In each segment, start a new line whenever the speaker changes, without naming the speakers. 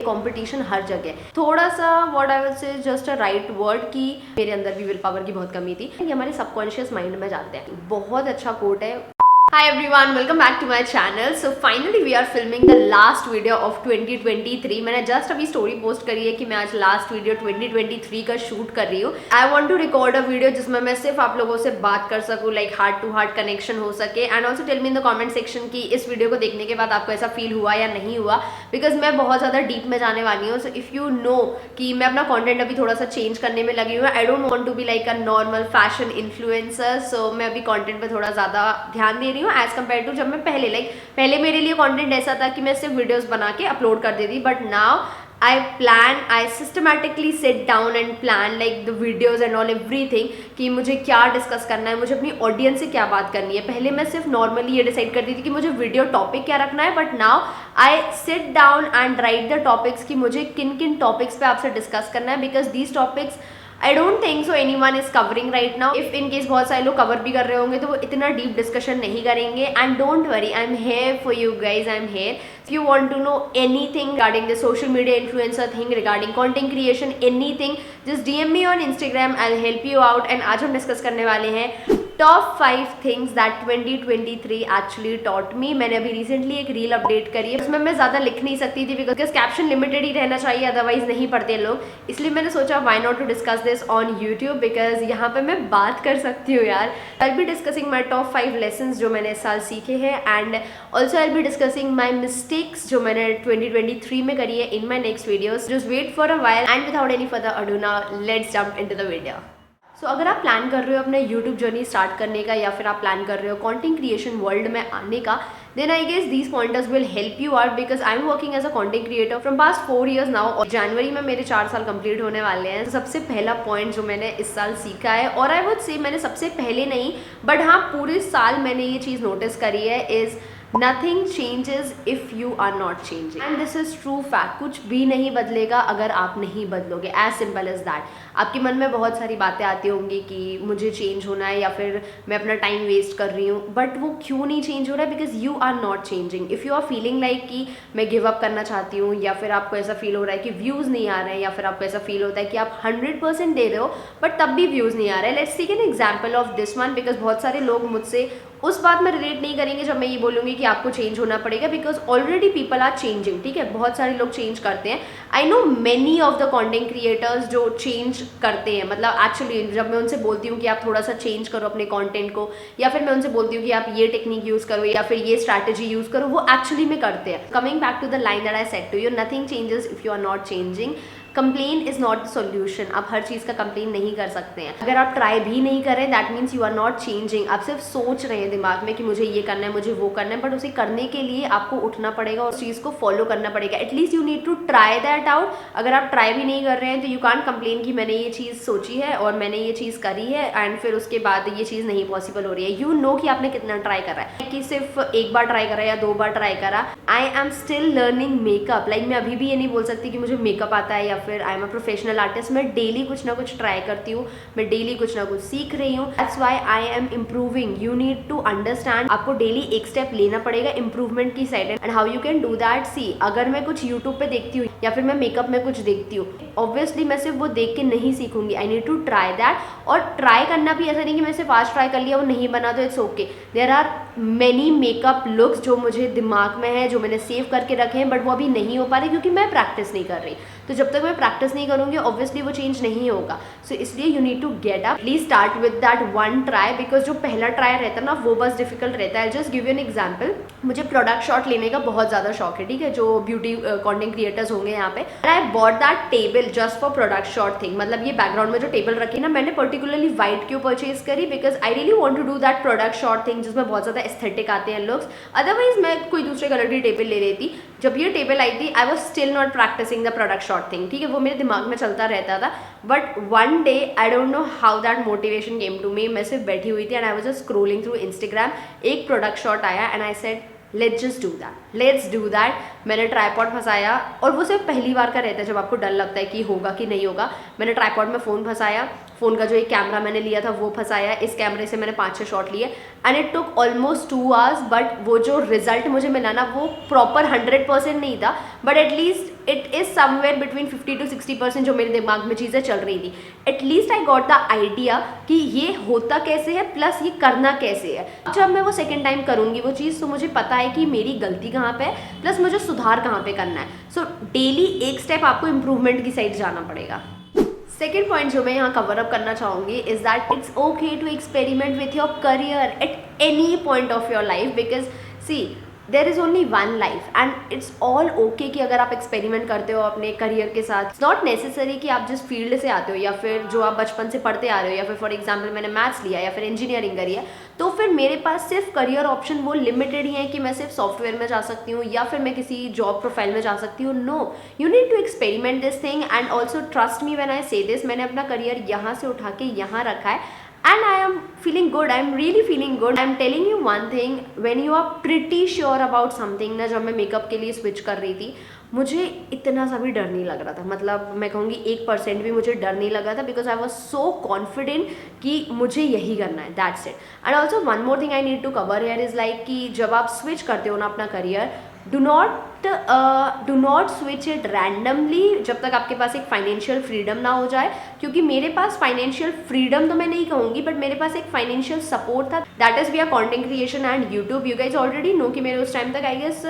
Competition हर जगह, थोड़ा सा what I will say just a right word कि मेरे अंदर भी विल पावर की बहुत कमी थी। ये हमारे सबकॉन्शियस माइंड में जाते हैं। बहुत अच्छा कोट है। Hi everyone, welcome back to my channel. So finally we are filming the last video of 2023. मैंने just अभी स्टोरी पोस्ट करी है कि मैं आज लास्ट वीडियो 2023 का शूट कर रही हूँ। I want to record a video जिसमें मैं सिर्फ आप लोगों से बात कर सकूँ, like heart to heart connection हो सके। And also tell me in the comment section कि इस वीडियो को देखने के बाद आपको ऐसा फील हुआ या नहीं हुआ, बिकॉज मैं बहुत ज़्यादा डीप में जाने वाली हूँ। सो इफ़ यू नो कि मैं अपना कॉन्टेंट अभी थोड़ा सा चेंज करने में लगी हूँ। I don't want to be like a normal fashion influencer. So मैं अभी कॉन्टेंट पर थोड़ा ज़्यादा ध्यान दे रही हूँ एज कम्पेयर टू जब मैं पहले मेरे लिए कंटेंट ऐसा था कि मैं सिर्फ वीडियोस बना के अपलोड कर देती, but now I systematically sit down and plan like the videos and all everything कि मुझे क्या डिस्कस करना है, मुझे अपनी ऑडियंस से क्या बात करनी है। पहले मैं सिर्फ नॉर्मली ये डिसाइड करती थी कि मुझे वीडियो टॉपिक क्या रखना है, but now I sit down and right the topics कि मुझे किन किन टॉपिक्स पे आपसे डिस्कस करना है, because these topics I don't think so anyone is covering right now. If in case बहुत सारे लोग कवर भी कर रहे होंगे तो वो इतना डीप डिस्कशन नहीं करेंगे। And don't worry, I am here for you guys, I am here if you want to know anything regarding the social media influencer thing, regarding content creation, anything, just DM me on Instagram, I will help you out. And आज हम discuss करने वाले हैं top 5 things that 2023 actually taught me. मैंने अभी recently एक reel update करी है, उसमें मैं ज़्यादा लिख नहीं सकती थी बिकॉज कैप्शन लिमिटेड ही रहना चाहिए, अदरवाइज नहीं पढ़ते लोग। इसलिए मैंने सोचा why not to discuss this on YouTube, because यहाँ पे मैं बात कर सकती हूँ यार। I be discussing my top 5 lessons जो मैंने इस साल सीखे हैं, and also I be discussing my mistakes जो मैंने 2023 में करी है in my next videos. Just wait for a while and without any further ado now let's jump into the video. So अगर आप प्लान कर रहे हो अपने यूट्यूब जर्नी स्टार्ट करने का, या फिर आप प्लान कर रहे हो कंटेंट क्रिएशन वर्ल्ड में आने का, then I guess these pointers will help you out, because I am working as a content creator from past 4 years now, और जनवरी में मेरे 4 साल कंप्लीट होने वाले हैं। तो सबसे पहला पॉइंट जो मैंने इस साल सीखा है, और आई वुड से मैंने सबसे पहले नहीं बट हाँ पूरे साल मैंने ये चीज़ नोटिस करी है, is nothing changes if you are not changing. And this is true fact. कुछ भी नहीं बदलेगा अगर आप नहीं बदलोगे, एज सिंपल एज दैट। आपके मन में बहुत सारी बातें आती होंगी कि मुझे चेंज होना है या फिर मैं अपना टाइम वेस्ट कर रही हूँ, बट वो क्यों नहीं चेंज हो रहा है? Because you are not changing. If you are feeling like कि मैं गिव अप करना चाहती हूँ, या फिर आपको ऐसा फील हो रहा है कि व्यूज़ नहीं आ रहे हैं, या फिर आपको ऐसा फील होता है कि आप 100% दे रहे हो बट तब भी व्यूज़ नहीं आ रहे हैं, let's take an example of this one. Because बहुत सारे लोग मुझसे उस बात में रिलेट नहीं करेंगे जब मैं ये बोलूँगी कि आपको चेंज होना पड़ेगा, because already people are changing. ठीक है, बहुत सारे लोग चेंज करते हैं। I know many of the content creators जो चेंज करते हैं, मतलब एक्चुअली जब मैं उनसे बोलती हूँ कि आप थोड़ा सा चेंज करो अपने कंटेंट को, या फिर मैं उनसे बोलती हूँ कि आप ये टेक्निक यूज़ करो या फिर ये स्ट्रैटेजी यूज़ करो, वो एक्चुअली में करते हैं। Coming back to the line that I said to you, nothing changes if you are not changing. Complain is not the solution. आप हर चीज़ का कंप्लेन नहीं कर सकते हैं। अगर आप ट्राई भी नहीं करें, that means you are not changing. आप सिर्फ सोच रहे हैं दिमाग में कि मुझे ये करना है, मुझे वो करना है, बट उसे करने के लिए आपको उठना पड़ेगा, उस चीज़ को फॉलो करना पड़ेगा। At least you need to try that out. अगर आप ट्राई भी नहीं कर रहे हैं तो यू कांट कंप्लेन कि मैंने ये चीज़ सोची है और मैंने ये चीज़ करी है एंड फिर उसके बाद ये चीज़ नहीं पॉसिबल हो रही है। यू नो कि आपने कितना ट्राई करा है, कि सिर्फ एक बार ट्राई करा या 2 बार ट्राई करा। I am still learning makeup. Like मैं अभी भी ये नहीं बोल सकती कि मुझे मेकअप आता है या फिर I am a professional artist. मैं डेली कुछ ना कुछ ट्राई करती हूँ, मैं डेली कुछ ना कुछ सीख रही हूँ। That's why I am improving. You need to understand, आपको डेली एक स्टेप लेना पड़ेगा इम्प्रूवमेंट की side. And how you can do that, see अगर मैं कुछ यूट्यूब पे देखती हूँ या फिर मैं मेकअप में कुछ देखती हूँ, ऑब्वियसली मैं सिर्फ वो देख के नहीं सीखूंगी। I need to try that. और ट्राई करना भी ऐसा नहीं कि मैं सिर्फ आज ट्राई कर लिया वो नहीं बना तो it's okay. There are many makeup looks जो मुझे दिमाग में है, जो मैंने सेव करके रखे हैं, बट वो अभी नहीं हो पा रहे क्योंकि मैं प्रैक्टिस नहीं कर रही। तो जब तक मैं प्रैक्टिस नहीं करूँगी ऑब्वियसली वो चेंज नहीं होगा। सो इसलिए you need to get up, please start with that one try, because जो पहला ट्राई रहता है ना वो बस डिफिकल्ट रहता है। Just give you an example, मुझे प्रोडक्ट शॉट लेने का बहुत ज़्यादा शौक है। ठीक है, जो ब्यूटी कंटेंट क्रिएटर्स होंगे यहाँ पे, I bought that table just for product shot thing. मतलब ये बैकग्राउंड में जो टेबल रखी ना, मैंने पर्टिकुलरली व्हाइट क्यों परचेज करी, because I really want to do that product shot thing जिसमें बहुत ज़्यादा एस्थेटिक आते हैं लुक्स। अदरवाइज मैं कोई दूसरे कलर की टेबल ले लेती। जब ये टेबल आई थी I was still not practicing the product shot thing. ठीक है, वो मेरे दिमाग में चलता रहता था, but one day I don't know how that motivation came to me. मैं सिर्फ बैठी हुई थी and I was just scrolling through Instagram, एक प्रोडक्ट शॉट आया and I said let's just do that, let's do that. मैंने tripod फंसाया, और वो सिर्फ पहली बार का रहता है जब आपको डर लगता है कि होगा कि नहीं होगा। मैंने ट्राईपॉड में फ़ोन फंसाया, फ़ोन का जो एक कैमरा मैंने लिया था वो फंसाया, इस कैमरे से मैंने 5-6 शॉट लिए and it took almost 2 hours, but वो जो रिजल्ट मुझे मिला ना वो प्रॉपर 100% नहीं था, but at least it is somewhere between 50 to 60% जो मेरे दिमाग में चीज़ें चल रही थी। At least I got the idea कि ये होता कैसे है प्लस ये करना कैसे है। जब मैं वो सेकेंड टाइम करूँगी वो चीज़, तो मुझे पता है कि मेरी गलती कहाँ पे है प्लस मुझे सुधार कहाँ पे करना है। सो डेली एक स्टेप आपको इम्प्रूवमेंट की साइड जाना पड़ेगा। सेकेंड पॉइंट जो मैं यहाँ कवर अप करना चाहूँगी is that it's okay to experiment with your career at any point of your life, because see there is only one life and it's all okay कि अगर आप एक्सपेरिमेंट करते हो अपने करियर के साथ। इट्स नॉट नेसेसरी कि आप जिस फील्ड से आते हो या फिर जो आप बचपन से पढ़ते आ रहे हो, या फिर फॉर एग्जाम्पल मैंने मैथ्स लिया या फिर इंजीनियरिंग करी है, तो फिर मेरे पास सिर्फ करियर ऑप्शन वो लिमिटेड ही है कि मैं सिर्फ सॉफ्टवेयर में जा सकती हूँ या फिर मैं किसी जॉब प्रोफाइल में जा सकती हूँ। No, you need to experiment this thing and also trust me when I say this. मैंने अपना करियर यहाँ से उठा के यहाँ रखा है and I am feeling good, I am really feeling good. I am telling you one thing, when you are pretty sure about something ना, जब मैं मेकअप के लिए स्विच कर रही थी मुझे इतना सा भी डर नहीं लग रहा था, मतलब मैं कहूँगी 1% भी मुझे डर नहीं लगा था, because I was so confident कि मुझे यही करना है, that's it. And also one more thing I need to cover here is like कि जब आप स्विच करते हो ना अपना career, do not switch it randomly जब तक आपके पास एक फाइनेंशियल फ्रीडम ना हो जाए, क्योंकि मेरे पास फाइनेंशियल फ्रीडम तो मैं नहीं कहूँगी, बट मेरे पास एक फाइनेंशियल सपोर्ट था, that is wear content creation and YouTube. You guys already know कि मेरे उस टाइम तक आई गेस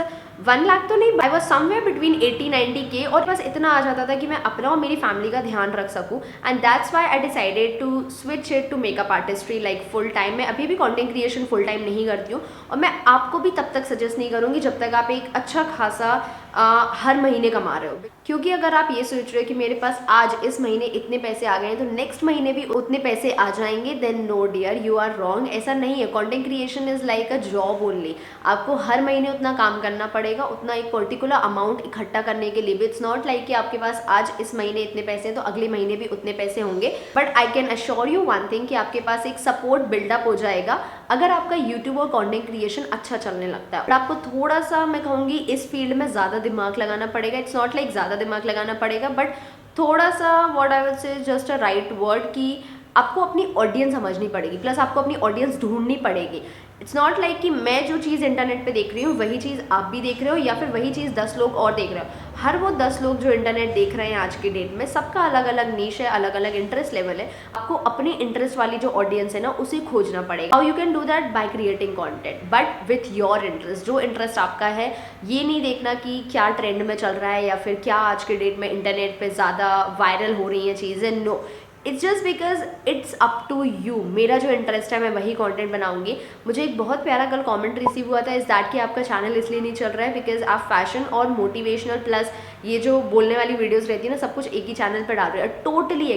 1 लाख तो नहीं, आई वॉज समवेयर बिटवीन 80-90 के, और बस इतना आ जाता था कि मैं अपना और मेरी फैमिली का ध्यान रख सकूँ। And that's why I decided to switch it to makeup artistry like full time. मैं अभी भी कंटेंट क्रिएशन फुल टाइम नहीं करती हूँ, और मैं आपको भी तब तक सजेस्ट नहीं करूँगी जब तक आप एक अच्छा खासा हर महीने कमा रहे हो, क्योंकि अगर आप ये सोच रहे हो कि मेरे पास आज इस महीने इतने पैसे आ गए हैं तो नेक्स्ट महीने भी उतने पैसे आ जाएंगे, then no dear, you are wrong. ऐसा नहीं है। Content creation is like a job only. आपको हर महीने उतना काम करना पड़ेगा, उतना एक पर्टिकुलर अमाउंट इकट्ठा करने के लिए भी। इट्स नॉट लाइक कि आपके पास आज इस महीने इतने पैसे हैं तो अगले महीने भी उतने पैसे होंगे, but I can assure you one thing कि आपके पास एक सपोर्ट बिल्डअप हो जाएगा अगर आपका यूट्यूब और कंटेंट क्रिएशन अच्छा चलने लगता है। और आपको थोड़ा सा मैं कहूँगी इस फील्ड में ज़्यादा दिमाग लगाना पड़ेगा। इट्स नॉट लाइक ज़्यादा दिमाग लगाना पड़ेगा, बट थोड़ा सा what I will say just a right word कि आपको अपनी ऑडियंस समझनी पड़ेगी, प्लस आपको अपनी ऑडियंस ढूंढनी पड़ेगी। इट्स नॉट लाइक कि मैं जो चीज़ इंटरनेट पे देख रही हूँ वही चीज़ आप भी देख रहे हो, या फिर वही चीज़ 10 लोग और देख रहे हो। हर वो 10 लोग जो इंटरनेट देख रहे हैं आज की डेट में, सबका अलग अलग नीश है, अलग अलग इंटरेस्ट लेवल है। आपको अपनी इंटरेस्ट वाली जो ऑडियंस है ना उसे खोजना पड़ेगा। How you can do that? By creating content, but with your interest. जो इंटरेस्ट आपका है, ये नहीं देखना कि क्या ट्रेंड में चल रहा है या फिर क्या आज के डेट में इंटरनेट पे ज़्यादा वायरल हो रही हैं चीज़ें। No, it's just because it's up to you. मेरा जो इंटरेस्ट है मैं वही कंटेंट बनाऊंगी। मुझे एक बहुत प्यारा कल कमेंट रिसीव हुआ था, इस दैट कि आपका चैनल इसलिए नहीं चल रहा है बिकॉज आप फैशन और मोटिवेशनल प्लस ये जो बोलने वाली वीडियोस रहती है ना, सब कुछ एक ही चैनल पर डाल रहे हैं। Totally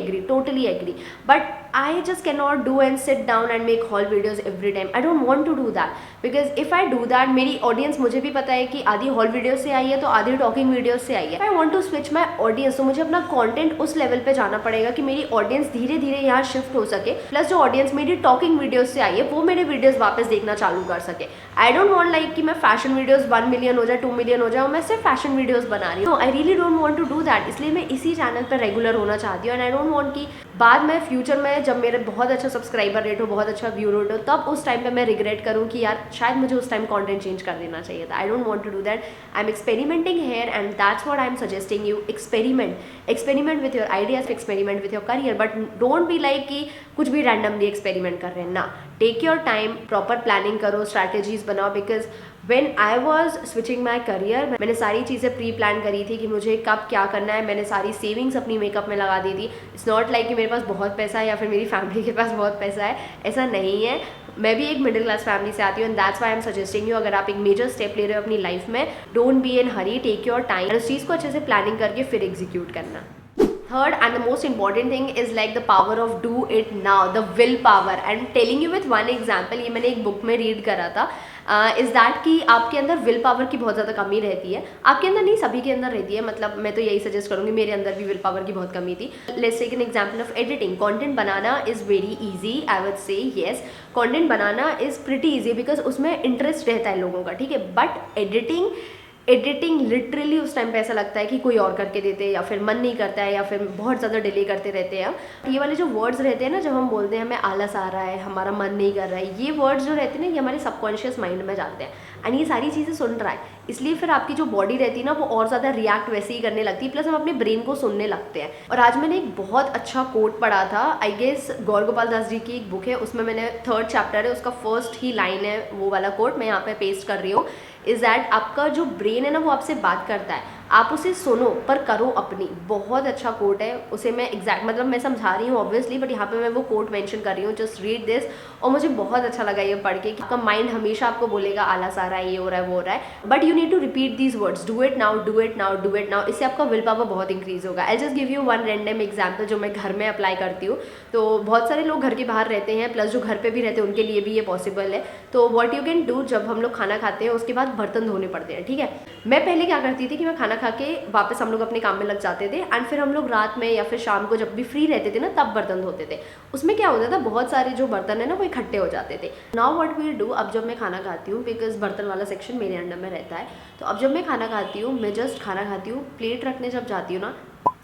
agree, but I just can not do and sit down and make whole videos every time. I don't want to do that, because if I do that, मेरी ऑडियंस, मुझे भी पता है कि आधी हॉल वीडियो से आई है तो आधी टॉकिंग वीडियो से आई है। I want to switch my audience, तो मुझे अपना कॉन्टेंट उस लेवल पे जाना पड़ेगा कि मेरी ऑडियंस धीरे धीरे यहाँ शिफ्ट हो सके, प्लस जो ऑडियंस मेरी टॉकिंग वीडियोज से आई है वो मेरे वीडियोज वापस देखना चालू कर सके। आई डोंट वॉन्ट लाइक कि मैं फैशन वीडियोज 1 मिलियन हो जाए, 2 मिलियन हो जाए, मैं सिर्फ फैशन वीडियोज बना रही हूँ। I really don't want to do that, इसलिए मैं इसी चैनल पर रेगुलर होना चाहती हूँ। एंड आई डोंट वॉन्ट कि बाद में फ्यूचर में जब मेरे बहुत अच्छा सब्सक्राइबर रेट हो, बहुत अच्छा व्यू रेट हो, तब उस टाइम पे मैं रिग्रेट करूँ कि यार शायद मुझे उस टाइम कंटेंट चेंज कर देना चाहिए था। I don't want to do that. I am experimenting here and that's what I am suggesting you. Experiment with your ideas, experiment with your career, but don't be like कि कुछ भी randomly experiment कर रहे हैं ना। Take your time, proper planning करो, strategies बनाओ। Because when I was switching my career, मैंने सारी चीज़ें प्री प्लान करी थी कि मुझे कब क्या करना है। मैंने सारी सेविंग्स अपनी मेकअप में लगा दी थी। इट्स नॉट लाइक कि मेरे पास बहुत पैसा है या फिर मेरी फैमिली के पास बहुत पैसा है, ऐसा नहीं है। मैं भी एक मिडिल क्लास फैमिली से आती हूँ and that's why I am suggesting you, अगर आप एक मेजर स्टेप ले रहे हो अपनी लाइफ में, don't be in hurry, take your time और उस चीज़ को अच्छे से प्लानिंग करके फिर एग्जीक्यूट करना। Third and the most important thing is like the power of do it now, the will power. And telling you with one example, ये मैंने एक बुक में रीड करा था, इज़ दैट कि आपके अंदर विल पावर की बहुत ज़्यादा कमी रहती है। आपके अंदर नहीं, सभी के अंदर रहती है। मतलब मैं तो यही सजेस्ट करूँगी, मेरे अंदर भी विल पावर की बहुत कमी थी। Let's take an example of editing. Content बनाना is very easy, I would say yes, content बनाना इज़ प्रिटी ईजी बिकॉज उसमें इंटरेस्ट रहता है लोगों का, ठीक है। बट एडिटिंग एडिटिंग लिटरली उस टाइम पे ऐसा लगता है कि कोई और करके देते हैं, या फिर मन नहीं करता है, या फिर बहुत ज़्यादा डिले करते रहते हैं। ये वाले जो वर्ड्स रहते हैं ना, जब हम बोलते हैं हमें आलस आ रहा है, हमारा मन नहीं कर रहा है, ये वर्ड्स जो रहते हैं ना, ये हमारे सबकॉन्शियस माइंड में जाते हैं एंड ये सारी चीज़ें सुन रहा है, इसलिए फिर आपकी जो बॉडी रहती है ना, वो और ज़्यादा रिएक्ट वैसे ही करने लगती है, प्लस हम अपने ब्रेन को सुनने लगते हैं। और आज मैंने एक बहुत अच्छा कोट पढ़ा था, आई गेस गौर गोपाल दास जी की एक बुक है, उसमें मैंने 3rd चैप्टर है, उसका फर्स्ट ही लाइन है वो वाला कोट, मैं यहाँ पे पेस्ट कर रही हूँ। इज़ दैट आपका जो ब्रेन है ना, वो आपसे बात करता है, आप उसे सुनो पर करो अपनी। बहुत अच्छा कोट है, उसे मैं एग्जैक्ट मतलब मैं समझा रही हूँ ऑब्वियसली, बट यहाँ पे मैं वो कोट मेंशन कर रही हूँ, जस्ट रीड दिस। और मुझे बहुत अच्छा लगा ये पढ़ के कि आपका माइंड हमेशा आपको बोलेगा आलस आ रहा है, ये हो रहा है, वो हो रहा है, but you need to repeat these words, do it now, do it now, do it now. इससे आपका विल पावर बहुत इंक्रीज होगा। I just give you one random example जो मैं घर में अप्लाई करती हूँ। तो बहुत सारे लोग घर के बाहर रहते हैं, प्लस जो घर पे भी रहते हैं उनके लिए भी ये पॉसिबल है। तो व्हाट यू कैन डू, जब हम लोग खाना खाते हैं उसके बाद बर्तन धोने पड़ते हैं, ठीक है। मैं पहले क्या करती थी कि मैं खाना खा के वापस हम लोग अपने काम में लग जाते थे, एंड फिर हम लोग रात में या फिर शाम को जब भी फ्री रहते थे ना, तब बर्तन धोते थे। उसमें क्या होता था, बहुत सारे जो बर्तन है ना वो इकट्ठे हो जाते थे। नाउ व्हाट वी डू, अब जब मैं खाना खाती हूँ, बिकॉज बर्तन वाला सेक्शन मेरे अंडर में रहता है, तो अब जब मैं खाना खाती हूँ, मैं जस्ट खाना खाती हूँ, प्लेट रखने जब जाती हूँ ना,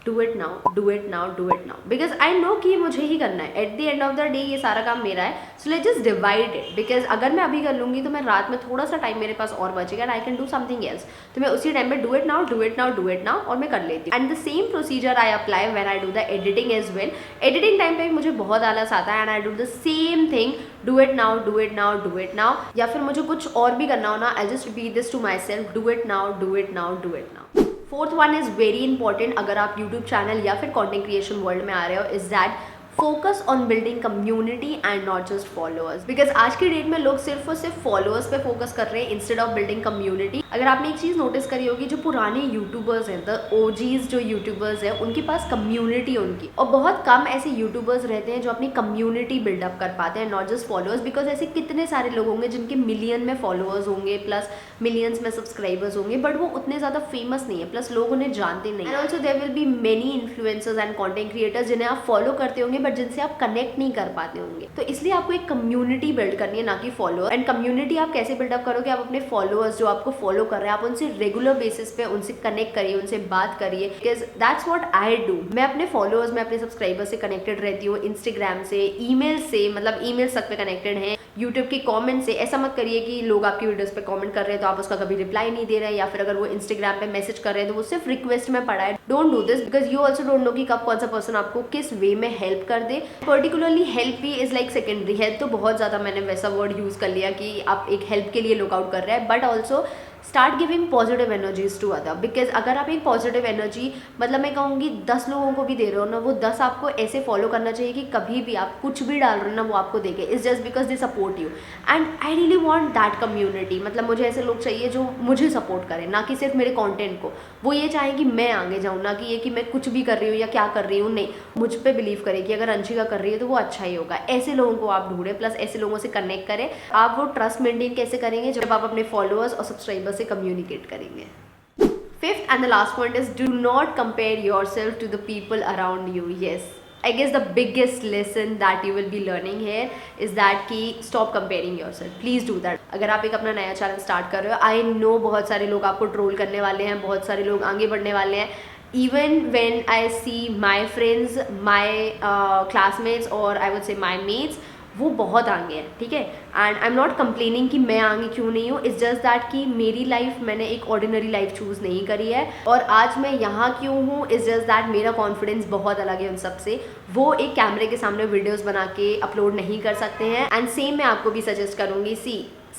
do it now, do it now, do it now, because I know कि मुझे ही करना है। At the end of the day ये सारा काम मेरा है, so let's just divide it. Because अगर मैं अभी कर लूँगी तो मैं रात में थोड़ा सा टाइम मेरे पास और बचेगा and I can do something else. तो मैं उसी टाइम में do it now, do it now, do it now, और मैं कर लेती हूँ। And the same procedure I apply when I do the editing as well. Editing time पे मुझे बहुत आलस आता है and I do the same thing, do it now, do it now, do it now. या फिर मुझे कुछ और भी करना हो ना, I just repeat this to myself, do it now, do it now, do it now. 4th one is very important अगर आप यूट्यूब चैनल या फिर कंटेंट क्रिएशन वर्ल्ड में आ रहे हो, is that focus on building community and not just followers. Because आज की date में लोग सिर्फ और सिर्फ फॉलोअर्स पे फोकस कर रहे हैं इंस्टेड ऑफ बिल्डिंग कम्युनिटी। अगर आपने एक चीज़ नोटिस करी होगी, जो पुराने यूट्यूबर्स हैं, द ओजीज जो यूट्यूबर्स हैं, उनके पास कम्युनिटी उनकी, और बहुत कम ऐसे यूट्यूबर्स रहते हैं जो अपनी कम्युनिटी बिल्डअप कर पाते हैं, नॉट जस्ट फॉलोअर्स। बिकॉज ऐसे कितने सारे लोग होंगे जिनके मिलियन में फॉलोअर्स होंगे, प्लस मिलियंस में सब्सक्राइबर्स होंगे, बट वो उतने ज़्यादा फेमस नहीं है, प्लस लोग उन्हें जानते नहीं। And also there will be many influencers and content creators जिन्हें आप फॉलो करते होंगे, बट जिनसे आप कनेक्ट नहीं कर पाते होंगे। तो इसलिए आपको एक कम्युनिटी बिल्ड करनी है, ना कि फॉलोअर। एंड कम्युनिटी आप कैसे बिल्डअप करोगे, आप अपने फॉलोअर्स जो आपको फॉलो कर रहे हैं, आप उनसे रेगुलर बेसिस पे उनसे कनेक्ट करिए, उनसे बात करिए, because that's what I do. मैं अपने फॉलोअर्स में अपने सब्सक्राइबर्स से कनेक्टेड रहती हूँ, इंस्टाग्राम से, ईमेल से, मतलब ईमेल तक पे कनेक्टेड हैं, यूट्यूब के कमेंट से। ऐसा मत करिए कि लोग आपकी वीडियोस पे कमेंट कर रहे हैं तो आप उसका कभी रिप्लाई नहीं दे रहे हैं, या फिर अगर वो इंस्टाग्राम पे मैसेज कर रहे हैं तो वो सिर्फ रिक्वेस्ट में पड़ा है। Don't do this, because you also don't know कि कब कौन सा पर्सन आपको किस वे में हेल्प कर दे। पर्टिकुलरली हेल्प भी इज लाइक सेकेंडरी। हेल्प तो बहुत ज़्यादा मैंने वैसा वर्ड यूज़ कर लिया कि आप एक हेल्प के लिए लुकआउट कर रहे हैं, but also start giving positive energies to other. Because अगर आप एक पॉजिटिव एनर्जी, मतलब मैं कहूँगी 10 लोगों को भी दे रहे हो ना, वो 10 आपको ऐसे फॉलो करना चाहिए कि कभी भी आप कुछ भी डाल रहे हो ना, वो आपको देखे। It's just because they support you, and I really want that community. मतलब मुझे ऐसे लोग चाहिए जो मुझे सपोर्ट करें, ना कि सिर्फ मेरे कॉन्टेंट को। वो ये चाहें कि मैं आगे जाऊँ, ना कि ये कि मैं कुछ भी कर रही हूँ या क्या कर रही हूँ। नहीं, मुझ पर बिलीव करें कि अगर अंशिका कर रही है तो वो अच्छा ही होगा। ऐसे लोगों को आप ढूंढें, प्लस ऐसे लोगों से कनेक्ट करें। आप वो ट्रस्ट मेंटेन कैसे करेंगे, जब आप अपने फॉलोअर्स और सब्सक्राइबर्स से कम्युनिकेट करेंगे। 5th and the last point is do not compare yourself to the people around you. Yes, I guess the biggest lesson that you will be learning here is that कि stop comparing yourself. Please do that. अगर आप एक अपना नया channel start कर रहे हो, I know बहुत सारे लोग आपको ट्रोल करने वाले हैं, बहुत सारे लोग आगे बढ़ने वाले हैं। Even when I see my friends, my classmates, or I would say my mates, वो बहुत आगे हैं, ठीक है। And I am not complaining कि मैं आगे क्यों नहीं हूँ, इट्स जस्ट दैट कि मेरी लाइफ, मैंने एक ऑर्डिनरी लाइफ चूज़ नहीं करी है, और आज मैं यहाँ क्यों हूँ, इट्स जस्ट दैट मेरा कॉन्फिडेंस बहुत अलग है उन सबसे। वो एक कैमरे के सामने वीडियोज़ बना के अपलोड नहीं कर सकते हैं। एंड सेम मैं आपको भी सजेस्ट करूँगी,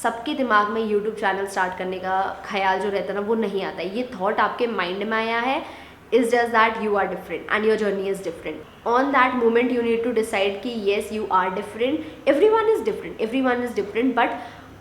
सबके दिमाग में यूट्यूब चैनल स्टार्ट करने का ख्याल जो रहता है ना, वो नहीं आता है। ये थॉट आपके माइंड में आया है, is just that you are different and your journey is different. On that moment you need to decide कि yes you are different, everyone is different, but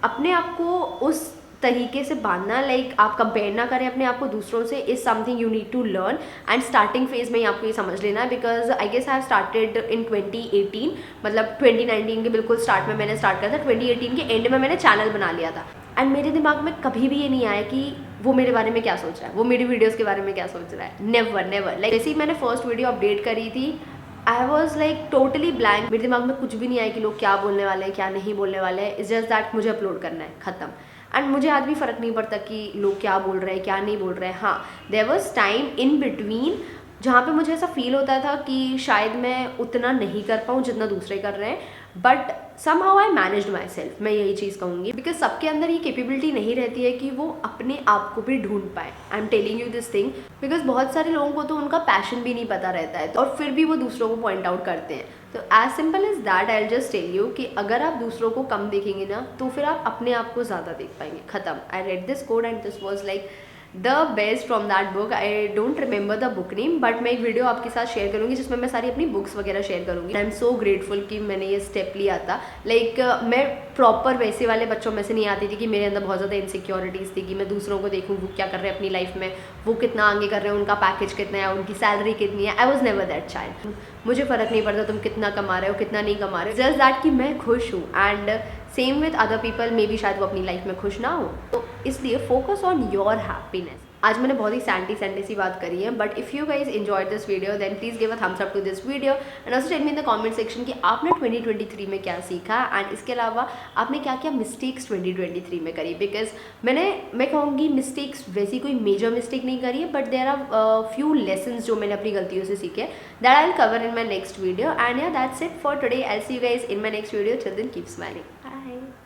अपने आप को उस तरीके से बांधना, लाइक आप कंपेयर ना करें अपने आप को दूसरों से, is something you need to learn. And starting phase में ही आपको ये समझ लेना है, because I guess I have started in 2018, मतलब 2019 के बिल्कुल स्टार्ट में मैंने स्टार्ट किया था, 2018 के एंड में मैंने चैनल बना लिया था। एंड मेरे दिमाग में कभी भी ये नहीं आया कि वो मेरे बारे में क्या सोच रहा है, वो मेरी वीडियोज़ के बारे में क्या सोच रहा है। नेवर। लाइक जैसे ही मैंने फर्स्ट वीडियो अपडेट करी थी, I was like totally blank. मेरे दिमाग में कुछ भी नहीं आया कि लोग क्या बोलने वाले हैं, क्या नहीं बोलने वाले हैं। इट्स जस्ट दैट मुझे अपलोड करना है, खत्म। एंड मुझे आज भी फ़र्क नहीं पड़ता कि लोग क्या बोल रहे हैं क्या नहीं बोल रहे हैं। हाँ, there was time in between जहाँ पे मुझे ऐसा फील होता था कि शायद मैं उतना नहीं कर पाऊँ जितना दूसरे कर रहे हैं, but somehow I managed my self, मैं यही चीज़ कहूँगी। बिकॉज सबके अंदर ये कैपेबिलिटी नहीं रहती है कि वो अपने आप को भी ढूंढ पाए। I am telling you this thing because बहुत सारे लोगों को तो उनका पैशन भी नहीं पता रहता है और फिर भी वो दूसरों को पॉइंट आउट करते हैं। तो as simple as that I just tell you कि अगर आप दूसरों को कम देखेंगे ना तो फिर आप अपने आप को ज़्यादा देख पाएंगे। खत्म। I read this code and this was like the best from that book. I don't remember the book name, but मैं एक वीडियो आपके साथ शेयर करूँगी जिसमें मैं सारी अपनी बुक्स वगैरह शेयर करूँगी। आई एम सो ग्रेटफुल कि मैंने ये स्टेप लिया था। लाइक मैं प्रॉपर वैसे वाले बच्चों में से नहीं आती थी कि मेरे अंदर बहुत ज़्यादा इनसिक्योरिटीज़ थी कि मैं दूसरों को देखूँ वो क्या कर रहे हैं अपनी लाइफ में, वो कितना आगे कर रहे हैं, उनका पैकेज कितना है, उनकी सैलरी कितनी है। I was never that child. मुझे फ़र्क नहीं पड़ता तुम कितना कमा रहे हो कितना नहीं कमा रहे हो, जस्ट दैट कि मैं खुश हूँ। And same with other people, may be शायद वो अपनी लाइफ में खुश ना हो, तो इसलिए फोकस ऑन योर हैप्पीनेस। आज मैंने बहुत ही सैंटी सी बात करी है, but if you guys enjoyed this video then please give a thumbs up to this video and also tell me in the comment section कि आपने 2023 में क्या सीखा एंड इसके अलावा आपने क्या क्या मिस्टेक्स 2023 में करी। बिकॉज मैं कहूँगी मिस्टेक्स वैसी कोई मेजर मिस्टेक नहीं करी है, but there are few lessons जो मैंने अपनी गलतियों से सीखे, that I will cover in my next video. And या that's it for today. I see you guys in my next video. Till then keep smiling.